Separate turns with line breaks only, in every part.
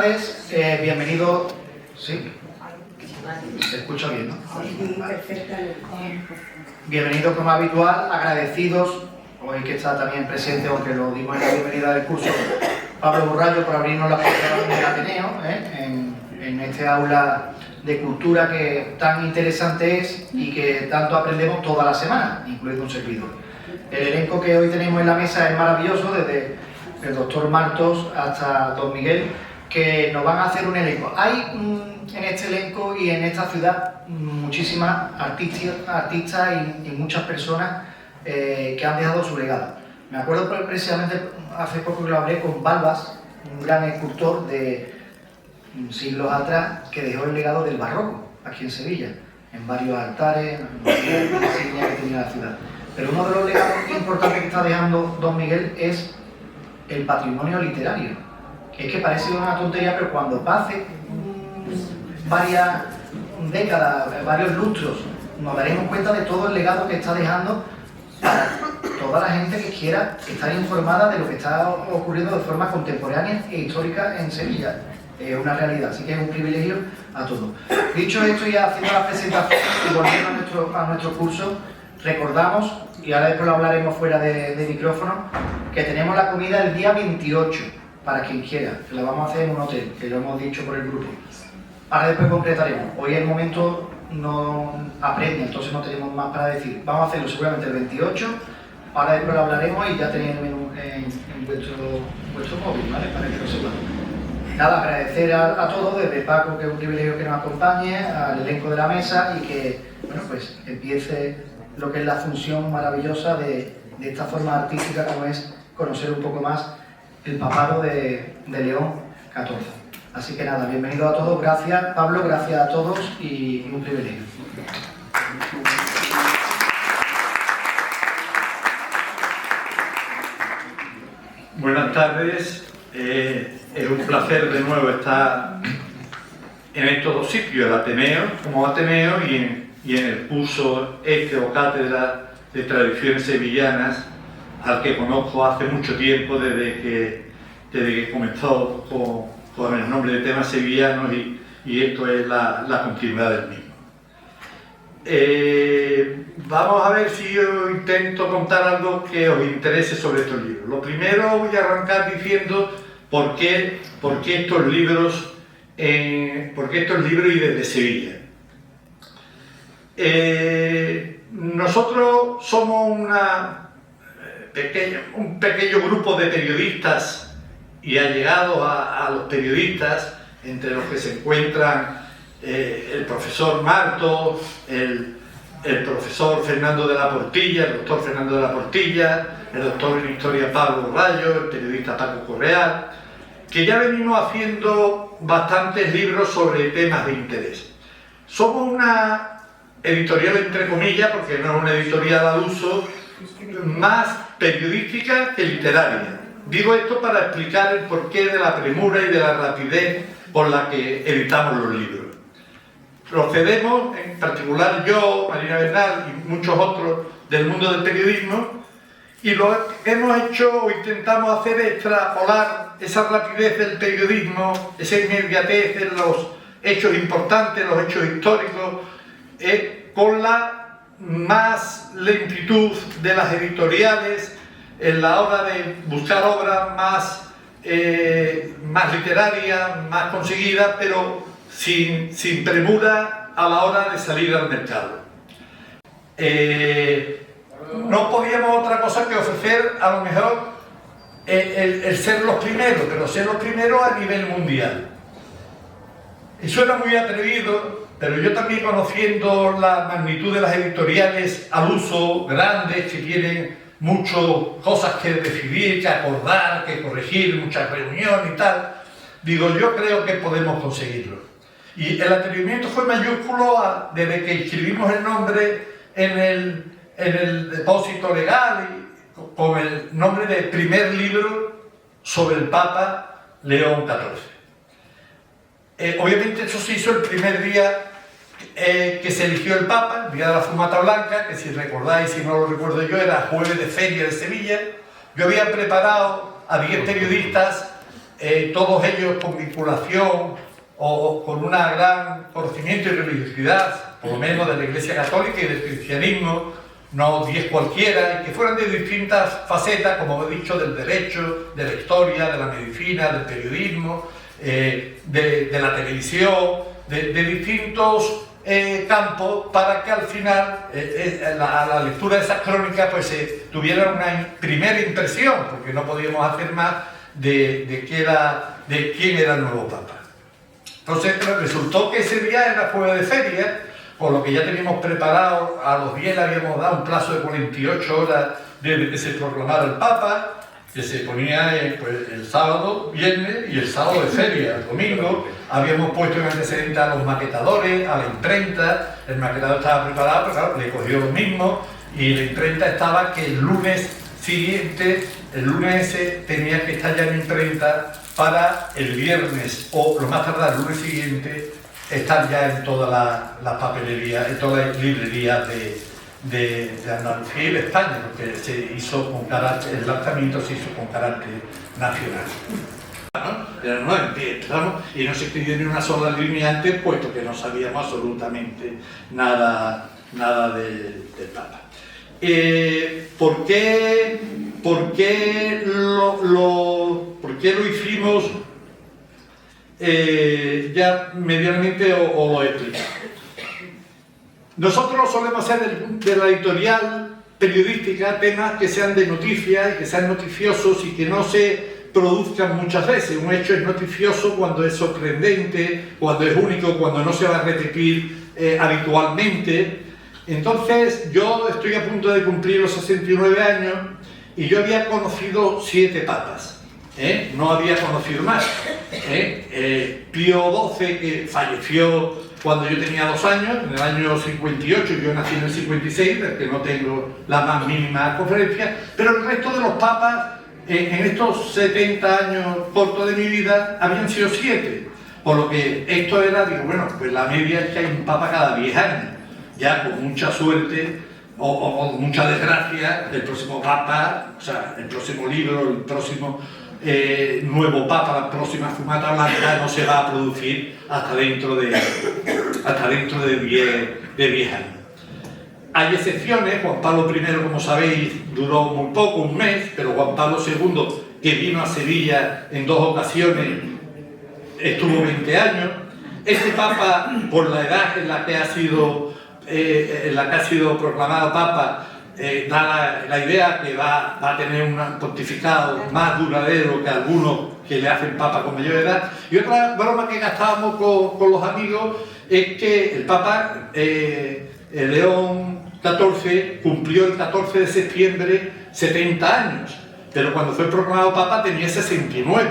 tardes, bienvenido. ¿Sí? Se escucha bien, ¿no?
Sí, perfectamente.
Bienvenido como habitual, agradecidos, hoy que está también presente, aunque lo dimos en la bienvenida del curso, Pablo Burrallo, por abrirnos las puertas del Ateneo, en este aula de cultura que tan interesante es y que tanto aprendemos toda la semana, incluido un servidor. El elenco que hoy tenemos en la mesa es maravilloso, desde el doctor Martos hasta don Miguel, que nos van a hacer un elenco. Hay en este elenco y en esta ciudad muchísimas artistas y muchas personas que han dejado su legado. Me acuerdo precisamente hace poco que lo hablé con Balbas, un gran escultor de siglos atrás, que dejó el legado del barroco aquí en Sevilla, en varios altares, en varias insignias que tenía la ciudad. Pero uno de los legados importantes que está dejando don Miguel es el patrimonio literario. Es que parece una tontería, pero cuando pase varias décadas, varios lustros, nos daremos cuenta de todo el legado que está dejando para toda la gente que quiera estar informada de lo que está ocurriendo de forma contemporánea e histórica en Sevilla. Es una realidad, así que es un privilegio a todos. Dicho esto, y haciendo la presentación y volviendo a nuestro curso, recordamos, y ahora después lo hablaremos fuera de micrófono, que tenemos la comida el día 28, para quien quiera, que la vamos a hacer en un hotel, que lo hemos dicho por el grupo. Ahora después concretaremos. Hoy el momento no apremia, entonces no tenemos más para decir. Vamos a hacerlo seguramente el 28, ahora después lo hablaremos y ya tenéis el menú en vuestro móvil, ¿vale? Para que lo sepan. Nada, agradecer a todos, desde Paco, que es un privilegio que nos acompañe, al elenco de la mesa y que, bueno, pues empiece lo que es la función maravillosa de esta forma artística como es conocer un poco más el papado de León XIV. Así que nada, bienvenido a todos, gracias Pablo, gracias a todos y un privilegio.
Buenas tardes, es un placer de nuevo estar en estos dos sitios, el Ateneo como Ateneo y en el curso o cátedra de tradiciones sevillanas, al que conozco hace mucho tiempo, desde que comenzó con el nombre de temas sevillanos y esto es la continuidad del mismo. Vamos a ver si yo intento contar algo que os interese sobre estos libros. Lo primero, voy a arrancar diciendo por qué estos libros y desde Sevilla. Nosotros somos un pequeño grupo de periodistas y allegados a los periodistas, entre los que se encuentran el profesor Martos, el profesor Fernando de la Portilla, el doctor Fernando de la Portilla, el doctor en Historia Pablo Burrallo, el periodista Paco Correal, que ya venimos haciendo bastantes libros sobre temas de interés. Somos una editorial, entre comillas, porque no es una editorial al uso, más periodística que literaria. Digo esto para explicar el porqué de la premura y de la rapidez por la que editamos los libros. Procedemos, en particular yo, Marina Bernal y muchos otros del mundo del periodismo, y lo que hemos hecho o intentamos hacer es extrapolar esa rapidez del periodismo, esa inmediatez en los hechos importantes, los hechos históricos, con la más lentitud de las editoriales en la hora de buscar obras más literarias, más conseguidas, pero sin premura a la hora de salir al mercado. No podíamos otra cosa que ofrecer a lo mejor el ser los primeros, pero ser los primeros a nivel mundial. Y suena muy atrevido, pero yo también, conociendo la magnitud de las editoriales al uso, grandes, que tienen muchas cosas que decidir, que acordar, que corregir, muchas reuniones y tal, digo, yo creo que podemos conseguirlo. Y el atrevimiento fue mayúsculo desde que inscribimos el nombre en el depósito legal con el nombre de primer libro sobre el Papa León XIV. Obviamente eso se hizo el primer día que se eligió el Papa, el día de la Fumata Blanca, que si recordáis, si no lo recuerdo yo, era jueves de feria de Sevilla. Yo había preparado a 10 periodistas todos ellos con vinculación o con un gran conocimiento y religiosidad, por lo menos de la Iglesia Católica y del cristianismo, no 10 cualquiera, y que fueran de distintas facetas, como he dicho, del derecho, de la historia, de la medicina, del periodismo, de la televisión, de distintos campos, para que al final la lectura de esas crónicas pues tuviera una primera impresión, porque no podíamos hacer más de quién era el nuevo Papa. Entonces resultó que ese día era jueves de feria, por lo que ya teníamos preparado, a los 10 le habíamos dado un plazo de 48 horas desde que se proclamara el Papa, que se ponía pues, el sábado, viernes y el sábado de feria, el domingo. Habíamos puesto en antecedente a los maquetadores, a la imprenta. El maquetador estaba preparado, pero claro, le cogió lo mismo, y la imprenta estaba que el lunes siguiente, el lunes ese, tenía que estar ya en imprenta para el viernes, o lo más tardar el lunes siguiente, estar ya en todas las papelerías, en todas las librerías de Andalucía y de España, porque se hizo con carácter, el lanzamiento se hizo con carácter nacional. Pero no empezamos y no se escribió ni una sola línea antes, puesto que no sabíamos absolutamente nada del Papa. ¿Por qué lo hicimos ya medianamente o lo he explicado? Nosotros solemos hacer de la editorial periodística temas que sean de noticias, que sean noticiosos y que no se produzcan muchas veces. Un hecho es noticioso cuando es sorprendente, cuando es único, cuando no se va a repetir habitualmente. Entonces, yo estoy a punto de cumplir los 69 años y yo había conocido 7 papas, no había conocido más. Pío XII, que falleció cuando yo tenía 2 años, en el año 58, yo nací en el 56, del que no tengo la más mínima conferencia, pero el resto de los papas, en estos 70 años cortos de mi vida, habían sido 7, por lo que esto era, digo, bueno, pues la media es que hay un papa cada 10 años, ya con mucha suerte o mucha desgracia, el próximo papa, o sea, el próximo libro, el próximo nuevo papa, la próxima fumata blanca no se va a producir hasta dentro de 10 años. Hay excepciones. Juan Pablo I, como sabéis, duró muy poco, un mes, pero Juan Pablo II, que vino a Sevilla en 2 ocasiones, estuvo 20 años. Este papa, por la edad en la que ha sido proclamado papa, da la idea que va a tener un pontificado más duradero que algunos que le hacen papa con mayor edad. Y otra broma que gastábamos con los amigos es que el papa León XIV cumplió el 14 de septiembre 70 años, pero cuando fue proclamado papa tenía 69.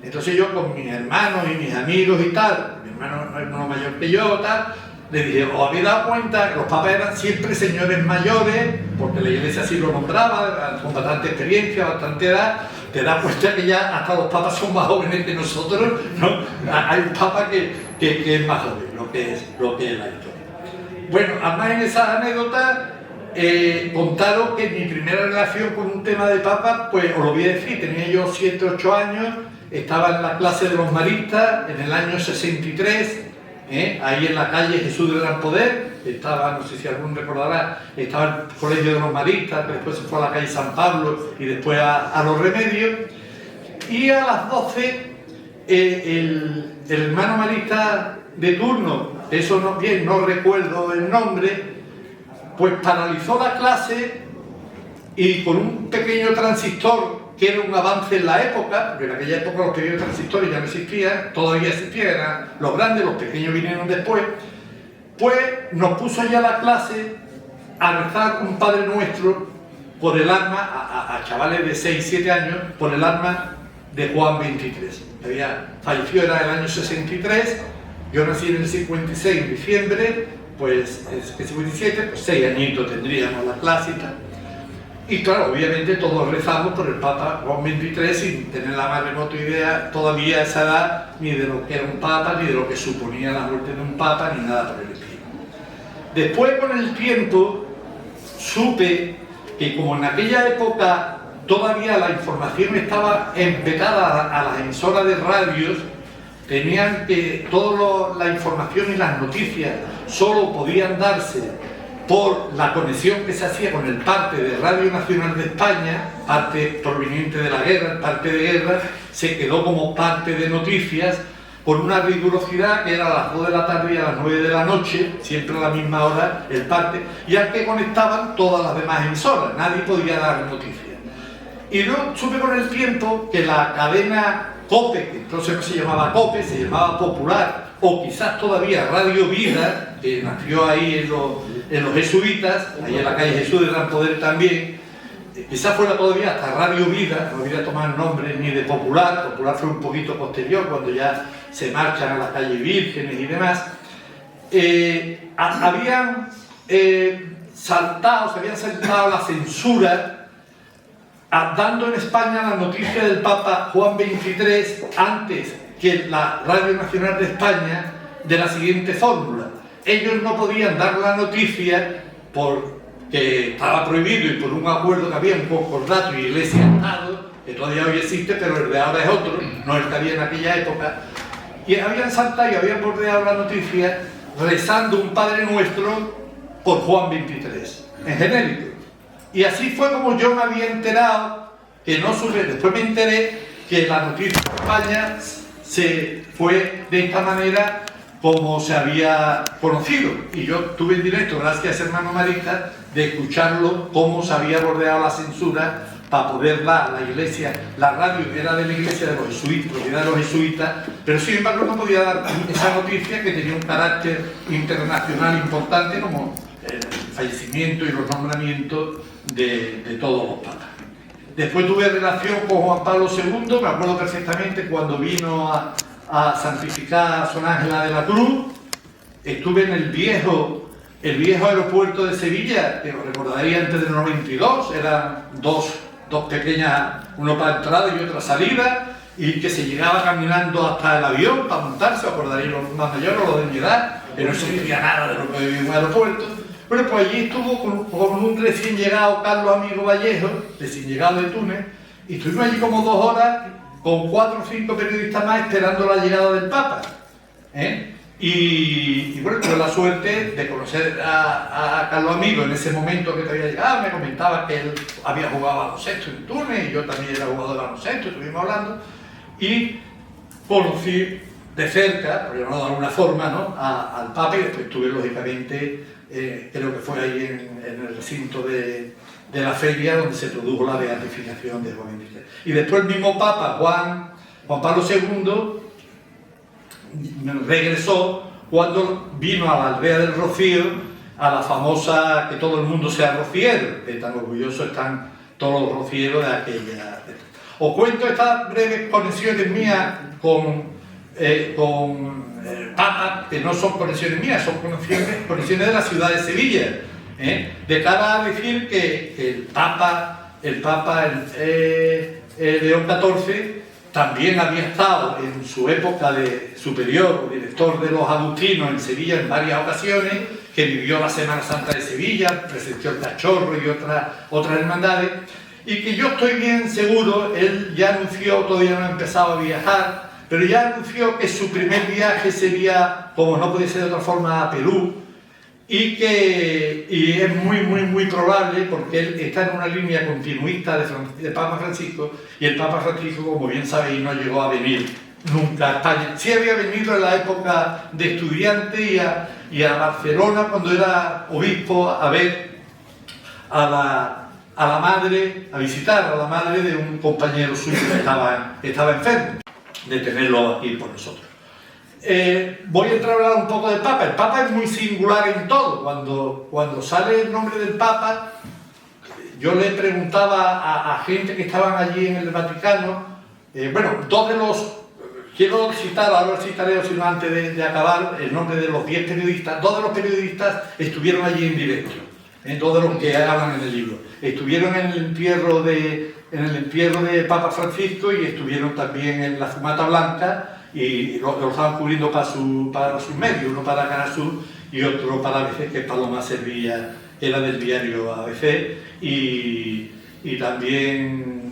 Entonces yo, con mis hermanos y mis amigos y tal, mi hermano es uno mayor que yo, tal, le dije, ¿os habéis dado cuenta que los papas eran siempre señores mayores? Porque la iglesia así lo nombraba, con bastante experiencia, bastante edad. Te das cuenta que ya hasta los papas son más jóvenes que nosotros, ¿no? Hay un papa que es más joven, lo que es la historia. Bueno, además en esa anécdota, contaros que mi primera relación con un tema de papa, pues os lo voy a decir, tenía yo 7, 8 años, estaba en la clase de los maristas en el año 63, ahí en la calle Jesús del Gran Poder, estaba, no sé si alguno recordará, estaba el colegio de los maristas, que después se fue a la calle San Pablo y después a Los Remedios, y a las 12 el hermano marista de turno, eso no recuerdo el nombre, pues paralizó la clase y con un pequeño transistor, que era un avance en la época, porque en aquella época los pequeños transistores ya no existían, todavía existían, eran los grandes, los pequeños vinieron después, pues nos puso ya la clase a rezar un Padre Nuestro por el alma, a chavales de 6, 7 años, por el alma de Juan 23. Falleció, era el año 63, yo nací en el 56, en diciembre, pues en el 57, pues 6 añitos tendríamos la clase y tal. Y claro, obviamente todos rezamos por el Papa Juan XXIII sin tener la más remota idea todavía a esa edad ni de lo que era un Papa, ni de lo que suponía la muerte de un Papa, ni nada por el estilo. Después, con el tiempo, supe que como en aquella época todavía la información estaba empetada a las emisoras de radios, tenían que toda la información y las noticias solo podían darse por la conexión que se hacía con el parte de Radio Nacional de España, parte proveniente de la guerra, el parte de guerra, se quedó como parte de noticias con una rigurosidad que era a las 2 de la tarde y a las 9 de la noche, siempre a la misma hora, el parte, y al que conectaban todas las demás emisoras, nadie podía dar noticias. Y yo supe con el tiempo que la cadena COPE, que entonces no se llamaba COPE, se llamaba Popular, o quizás todavía Radio Vida, que nació ahí en los jesuitas, ahí en la calle Jesús de Gran Poder también, quizás fuera todavía hasta Radio Vida, no había tomado el nombre ni de Popular, Popular fue un poquito posterior, cuando ya se marchan a la calle Vírgenes y demás. Habían saltado la censura, dando en España la noticia del Papa Juan XXIII antes que la Radio Nacional de España, de la siguiente fórmula: ellos no podían dar la noticia porque estaba prohibido y por un acuerdo que había, un concordato y Iglesia-Estado, que todavía hoy existe, pero el de ahora es otro, no el que había en aquella época, y habían saltado y habían bordeado la noticia rezando un Padre Nuestro por Juan XXIII, en genérico. Y así fue como yo me había enterado, que no supe, después me enteré que la noticia de España se fue de esta manera como se había conocido. Y yo tuve en directo, gracias hermano Marita, de escucharlo, cómo se había bordeado la censura para poder dar la iglesia, la radio era de la iglesia de los jesuitas, propiedad de los jesuitas, pero sin embargo no podía dar esa noticia que tenía un carácter internacional importante, como el fallecimiento y los nombramientos de todos los papas. Después tuve relación con Juan Pablo II, me acuerdo perfectamente cuando vino a santificar a San Ángela de la Cruz. Estuve en el viejo aeropuerto de Sevilla, que lo recordaría antes del 92, eran dos pequeñas, uno para entrada y otra salida, y que se llegaba caminando hasta el avión para montarse, acordaréis los más mayores, los de mi edad, que no se veía nada de lo que vivía en un aeropuerto. Bueno, pues allí estuvo con un recién llegado, Carlos Amigo Vallejo, recién llegado de Túnez, y estuvimos allí como 2 horas con 4 o 5 periodistas más esperando la llegada del Papa. Y bueno, tuve la suerte de conocer a Carlos Amigo en ese momento que te había llegado. Me comentaba que él había jugado baloncesto en Túnez y yo también era jugador de baloncesto, estuvimos hablando, y conocí de cerca, por llamarlo de alguna forma, ¿no?, al Papa, y después estuve lógicamente, creo que fue ahí en el recinto de la feria donde se produjo la beatificación de Juan XXIII. Y después el mismo Papa, Juan Pablo II, regresó cuando vino a la aldea del Rocío, a la famosa que todo el mundo sea rociero, que tan orgullosos están todos los rocieros de aquella. Os cuento estas breves conexiones mías con el Papa, que no son conexiones mías, son conexiones de la ciudad de Sevilla, de cara a decir que el Papa León XIV también había estado en su época de superior o director de los agustinos en Sevilla en varias ocasiones, que vivió la Semana Santa de Sevilla, presenció el Cachorro y otras hermandades, y que yo estoy bien seguro, él ya anunció, todavía no ha empezado a viajar, pero ya anunció que su primer viaje sería, como no puede ser de otra forma, a Perú, y es muy probable, porque él está en una línea continuista de Papa Francisco, y el Papa Francisco, como bien sabéis, no llegó a venir nunca a España. Sí había venido en la época de estudiante y a Barcelona, cuando era obispo, a ver a la madre, a visitar a la madre de un compañero suyo que estaba enfermo, de tenerlo aquí por nosotros. Voy a entrar a hablar un poco del Papa. El Papa es muy singular en todo. Cuando sale el nombre del Papa, yo le preguntaba a gente que estaban allí en el Vaticano, quiero citar, ahora citaré, sino antes de acabar, el nombre de los 10 periodistas. 2 de los periodistas estuvieron allí en directo, todos los que hablan en el libro. Estuvieron en el entierro de Papa Francisco y estuvieron también en la Fumata Blanca, y lo estaban cubriendo para sus medios, uno para Canal Sur y otro para ABC, que Paloma servía, era del diario ABC, y también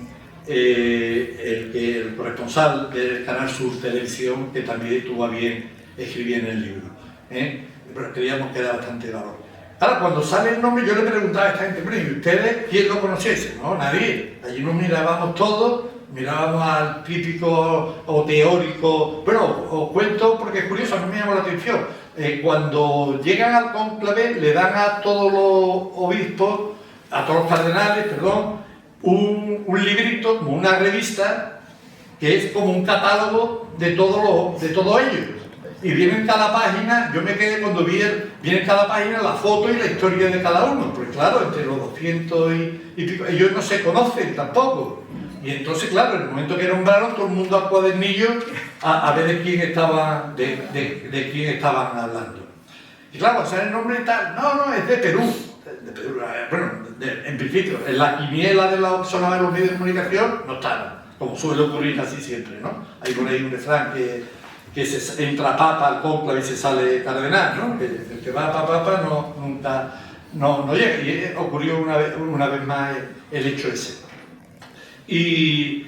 el corresponsal del Canal Sur Televisión, que también tuvo a bien escribir en el libro. Pero creíamos que era bastante valor. Ahora, cuando sale el nombre, yo le preguntaba a esta gente, bueno, ¿y ustedes quién lo conociese? No, nadie. Allí nos mirábamos todos, mirábamos al típico o teórico. Bueno, os cuento porque es curioso, a mí me llamó la atención. Cuando llegan al cónclave, le dan a todos los obispos, a todos los cardenales, perdón, un librito, como una revista, que es como un catálogo de todos ellos. Y viene en cada página, yo me quedé cuando viene en cada página la foto y la historia de cada uno, porque claro, entre los 200 y pico, ellos no se conocen tampoco. Y entonces, claro, en el momento que nombraron, todo el mundo al cuadernillo a ver de quién estaban hablando. Y claro, sale el nombre y tal, no, es de Perú. Bueno, en principio, en la quiniela de la zona de los medios de comunicación no estaba, como suele ocurrir casi siempre, ¿no? Hay por ahí un refrán que se entra papa al cónclave y se sale cardenal, ¿no? Que el que va a papa nunca llega. Y ocurrió una vez más el hecho ese. Y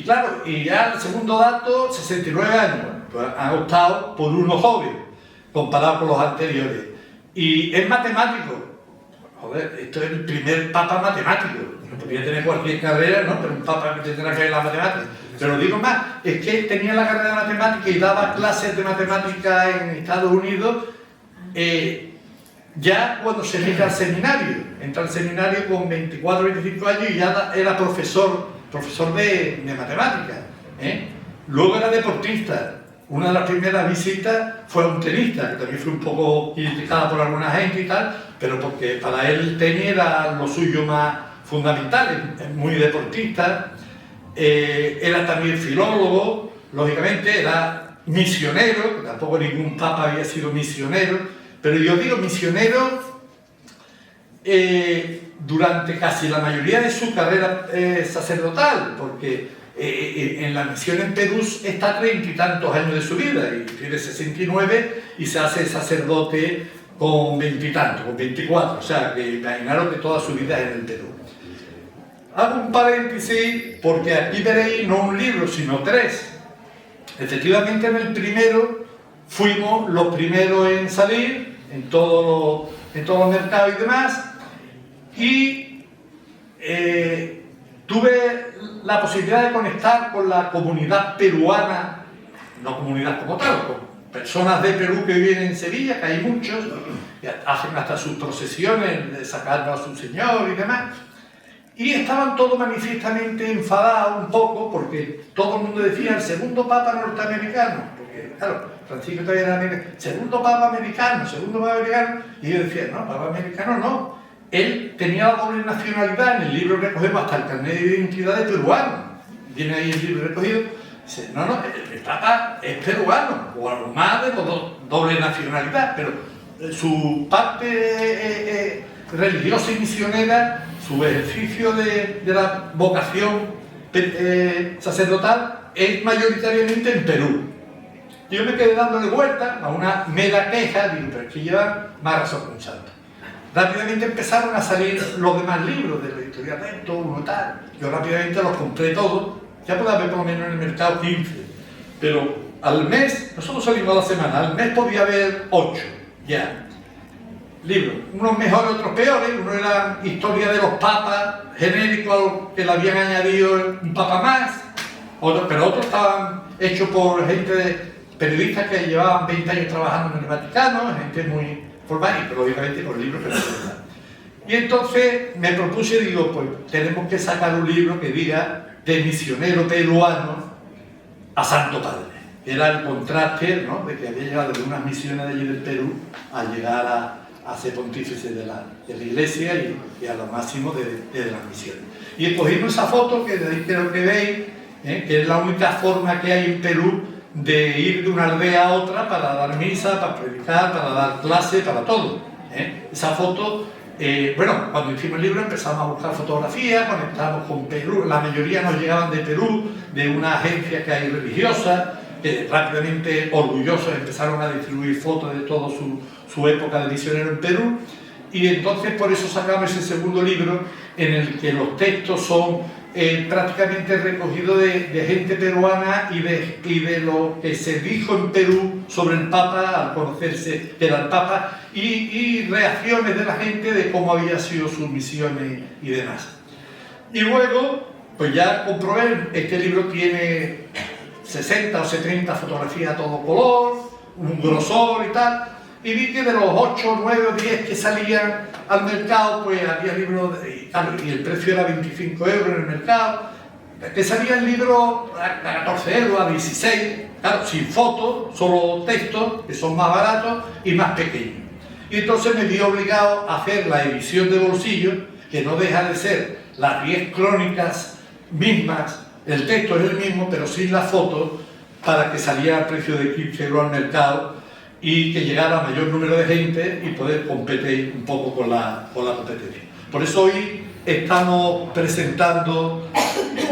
claro, y ya el segundo dato, 69 años, pues han optado por uno joven, comparado con los anteriores. Y es matemático. Joder, esto es el primer papa matemático. Podría tener cualquier carrera, ¿no? Pero un papa que tendrá que ver la matemática. Pero digo más, es que tenía la carrera de matemática y daba clases de matemática en Estados Unidos ya cuando se mete al seminario. Entra al seminario con 24 o 25 años y ya era profesor de matemáticas. Luego era deportista. Una de las primeras visitas fue a un tenista, que también fue un poco criticada por alguna gente y tal, pero porque para él el tenis era lo suyo más fundamental, es muy deportista. Era también filólogo, lógicamente era misionero, que tampoco ningún papa había sido misionero, pero yo digo misionero durante casi la mayoría de su carrera sacerdotal, porque en la misión en Perú está 30 y tantos años de su vida, y tiene 69 y se hace sacerdote con 20 y tantos, con 24, o sea, que imaginaron que toda su vida es en el Perú. Hago un paréntesis porque aquí veréis no un libro, sino 3. Efectivamente, en el primero fuimos los primeros en salir, en todos los mercados y demás, y tuve la posibilidad de conectar con la comunidad peruana, no comunidad como tal, con personas de Perú que viven en Sevilla, que hay muchos, que hacen hasta sus procesiones de sacarnos a su Señor y demás. Y estaban todos manifiestamente enfadados un poco porque todo el mundo decía el segundo papa norteamericano, porque claro, Francisco todavía era americano, segundo papa americano, y yo decía, no, papa americano no, él tenía la doble nacionalidad, en el libro recogemos hasta el carnet de identidad de peruano, viene ahí el libro recogido, dice, no, el papa es peruano, o algo más de doble nacionalidad, pero su parte religiosa y misionera, su ejercicio de la vocación sacerdotal es mayoritariamente en Perú. Yo me quedé dándole vuelta a una mera queja, digo, pero es que llevan más razón que un santo. Rápidamente empezaron a salir los demás libros de la editorial de esto, uno tal. Yo rápidamente los compré todos, ya puede haber por lo menos en el mercado 15. Pero al mes, nosotros salimos a la semana, al mes podía haber 8 ya. Libros, unos mejores, otros peores. Uno era historia de los papas, genérico a lo que le habían añadido un papa más, pero otros estaban hechos por periodistas que llevaban 20 años trabajando en el Vaticano, gente muy formal, pero lógicamente con libros que no se dan. Y entonces me propuse, digo, pues tenemos que sacar un libro que diga de misionero peruano a Santo Padre. Era el contraste, ¿no?, de que había llegado de unas misiones de allí del Perú a llegar a ser pontífice de la Iglesia y a lo máximo de las misiones. Y escogimos esa foto que de ahí creo que veis, que es la única forma que hay en Perú de ir de una aldea a otra para dar misa, para predicar, para dar clase, para todo. Esa foto, bueno, cuando hicimos el libro empezamos a buscar fotografías, conectamos con Perú, la mayoría nos llegaban de Perú, de una agencia que hay religiosa, que rápidamente orgullosos empezaron a distribuir fotos de toda su época de misionero en Perú, y entonces por eso sacamos ese segundo libro en el que los textos son prácticamente recogido de gente peruana y de lo que se dijo en Perú sobre el Papa al conocerse que era el Papa y reacciones de la gente de cómo había sido sus misiones y demás. Y luego, pues ya comprobé, este libro tiene 60 o 70 fotografías a todo color, un grosor y tal, y vi que de los 8, 9 o 10 que salían al mercado, pues había libros, y el precio era 25 euros en el mercado, que salían libros a 14 euros, a 16, claro, sin fotos, solo textos, que son más baratos y más pequeños. Y entonces me vi obligado a hacer la edición de bolsillo, que no deja de ser las 10 crónicas mismas, el texto es el mismo, pero sin la foto, para que saliera a precio de 15 euros al mercado y que llegara a mayor número de gente y poder competir un poco con la competencia. Por eso hoy estamos presentando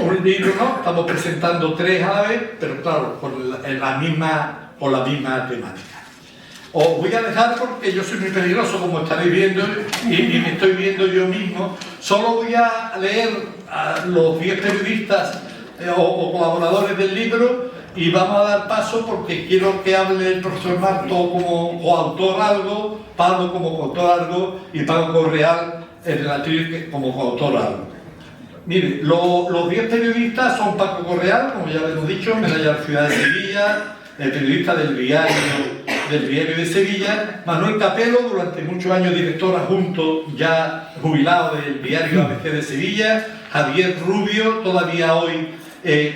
un libro, ¿no? Estamos presentando 3 a la vez, pero claro, con la misma temática. Os voy a dejar porque yo soy muy peligroso, como estaréis viendo, y me estoy viendo yo mismo. Solo voy a leer a los 10 periodistas o colaboradores del libro y vamos a dar paso porque quiero que hable el profesor Marto como coautor algo, Pablo como coautor algo y Pablo Correal, el relativo como coautor algo. Mire, los 10 periodistas son Paco Correal, como ya les hemos dicho, medalla de la ciudad de Sevilla, el periodista del diario de Sevilla, Manuel Capelo, durante muchos años director adjunto, ya jubilado del diario ABC de Sevilla, Javier Rubio, todavía hoy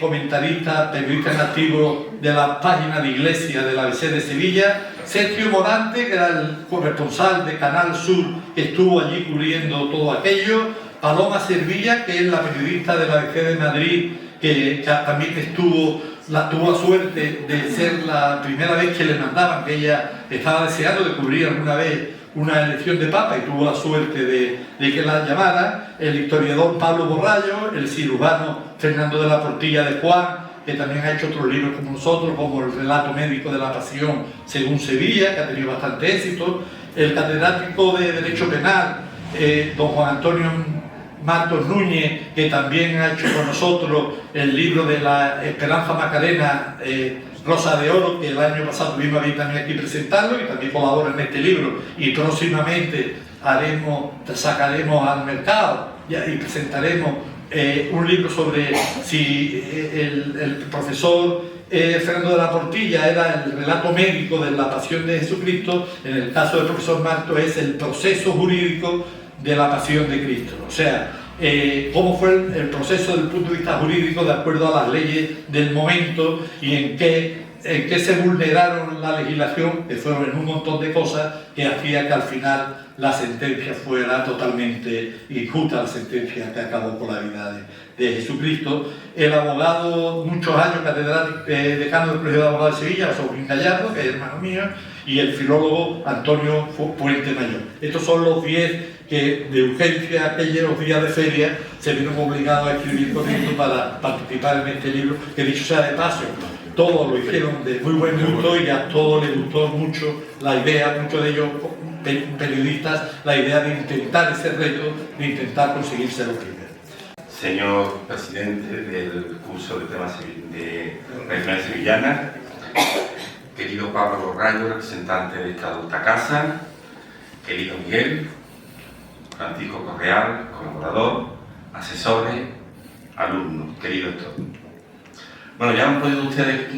comentarista, periodista en activo de la página de Iglesia del ABC de Sevilla, Sergio Morante, que era el corresponsal de Canal Sur, que estuvo allí cubriendo todo aquello, Paloma Servilla, que es la periodista del ABC de Madrid, que también tuvo la suerte de ser la primera vez que le mandaban, que ella estaba deseando de cubrir alguna vez una elección de Papa y tuvo la suerte de que la llamara, el historiador Pablo Borrallo, el cirujano Fernando de la Portilla de Juan, que también ha hecho otros libros como nosotros, como el relato médico de la pasión según Sevilla, que ha tenido bastante éxito, el catedrático de Derecho Penal, don Juan Antonio Martos Núñez, que también ha hecho con nosotros el libro de la Esperanza Macarena, Rosa de Oro, que el año pasado vino a venir también aquí presentarlo y también colabora en este libro y próximamente sacaremos al mercado y presentaremos un libro sobre si el profesor Fernando de la Portilla era el relato médico de la pasión de Jesucristo, en el caso del profesor Martos es el proceso jurídico de la pasión de Cristo, o sea, cómo fue el proceso desde el punto de vista jurídico de acuerdo a las leyes del momento y en qué se vulneraron la legislación, que fueron en un montón de cosas que hacía que al final la sentencia fuera totalmente injusta, la sentencia que acabó con la vida de Jesucristo. El abogado, muchos años catedrático, decano del Colegio de Abogados de Sevilla, Sobrín Gallardo, que es hermano mío, y el filólogo Antonio Puente Mayor. Estos son los 10 que de urgencia, aquellos días de feria, se vieron obligados a escribir corriendo para participar en este libro, que dicho sea de paso, todos lo hicieron de muy buen gusto y a todos les gustó mucho la idea, muchos de ellos periodistas, la idea de intentar ese reto, de intentar conseguirse lo primero.
Señor presidente del curso de temas de Regional Sevillana, querido Pablo Borrallo, representante de esta adulta casa, querido Miguel, Francisco Correal, colaborador, asesores, alumnos, queridos todos. Bueno, ya han podido ustedes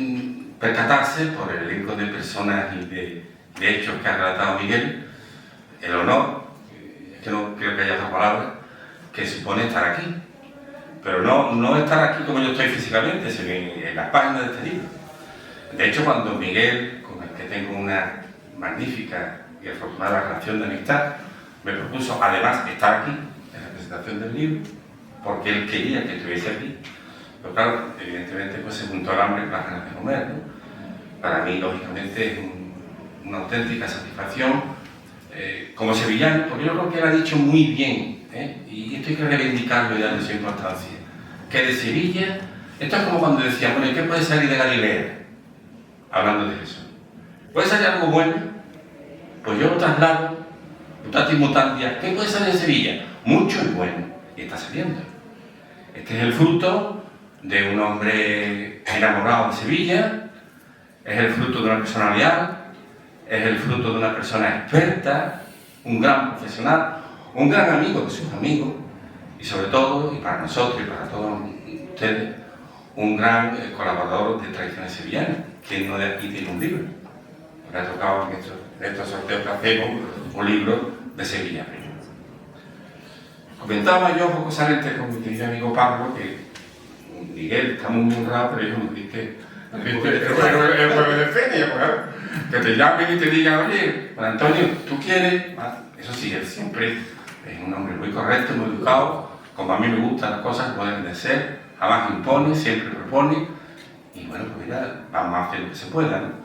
percatarse por el elenco de personas y de hechos que ha relatado Miguel, el honor, es que no creo que haya otra palabra, que supone estar aquí. Pero no estar aquí como yo estoy físicamente, sino en las páginas de este libro. De hecho, cuando Miguel, con el que tengo una magnífica y afortunada relación de amistad, me propuso además estar aquí en la presentación del libro, porque él quería que estuviese aquí. Pero claro, evidentemente pues se juntó el hambre con las ganas de comer, ¿no? Para mí, lógicamente, es una auténtica satisfacción como sevillano, porque yo creo que él ha dicho muy bien, y esto hay que reivindicarlo y darle su importancia, que de Sevilla, esto es como cuando decían, bueno, ¿y qué puede salir de Galilea? Hablando de Jesús. ¿Puede salir algo bueno? Pues yo lo traslado, mutatis mutandis, ¿qué puede salir de Sevilla? Mucho y bueno, y está saliendo. Este es el fruto de un hombre enamorado de Sevilla, es el fruto de una persona leal, es el fruto de una persona experta, un gran profesional, un gran amigo de sus amigos y sobre todo, y para nosotros y para todos ustedes, un gran colaborador de Tradiciones Sevillanas. Quien no de aquí tiene un libro. Me ha tocado en estos sorteos que hacemos un libro de Sevilla. Comentaba yo jocosamente con mi querido amigo Pablo que Miguel está muy honrado, pero yo me dije el jueves de feria, que te llamen y te digan, oye, Juan Antonio, ¿tú quieres? Eso sí, él siempre es un hombre muy correcto, muy educado, como a mí me gustan las cosas como deben de ser, jamás impone, siempre propone, y bueno, pues mira, vamos a hacer lo que se pueda, ¿no?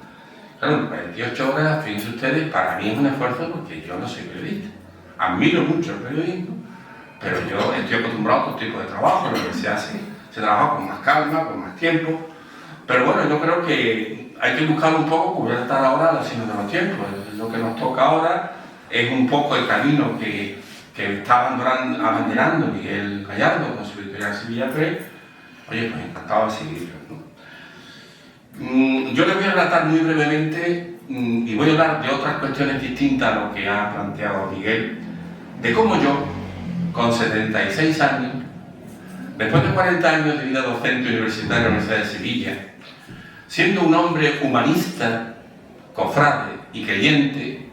Claro, 48 horas, fíjense ustedes, para mí es un esfuerzo porque yo no soy periodista. Admiro mucho el periodismo, pero yo estoy acostumbrado a otro tipo de trabajo, en lo que se trabaja con más calma, con más tiempo. Pero bueno, yo creo que hay que buscar un poco, como ya estar ahora a la sino de los tiempos. Lo que nos toca ahora es un poco el camino que está abanderando Miguel Gallardo con su editorial Sevilla Press. Oye, pues encantado de seguirlo, ¿no? Yo les voy a relatar muy brevemente y voy a hablar de otras cuestiones distintas a lo que ha planteado Miguel, de cómo yo, con 76 años, después de 40 años de vida docente universitaria en la Universidad de Sevilla, siendo un hombre humanista, cofrade y creyente,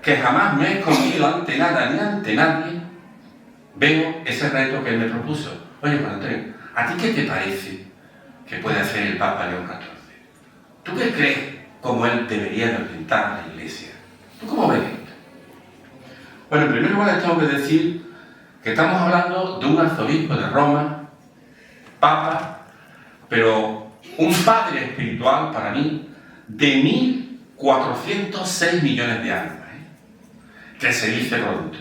que jamás me he escondido ante nada ni ante nadie, veo ese reto que él me propuso. Oye, Juan Antonio, ¿a ti qué te parece que puede hacer el Papa León XIV? ¿Tú qué crees cómo él debería de orientar a la Iglesia? ¿Tú cómo ves esto? Bueno, en primer lugar les tengo que decir que estamos hablando de un arzobispo de Roma, Papa, pero un padre espiritual para mí de 1.406 millones de almas, que se dice pronto.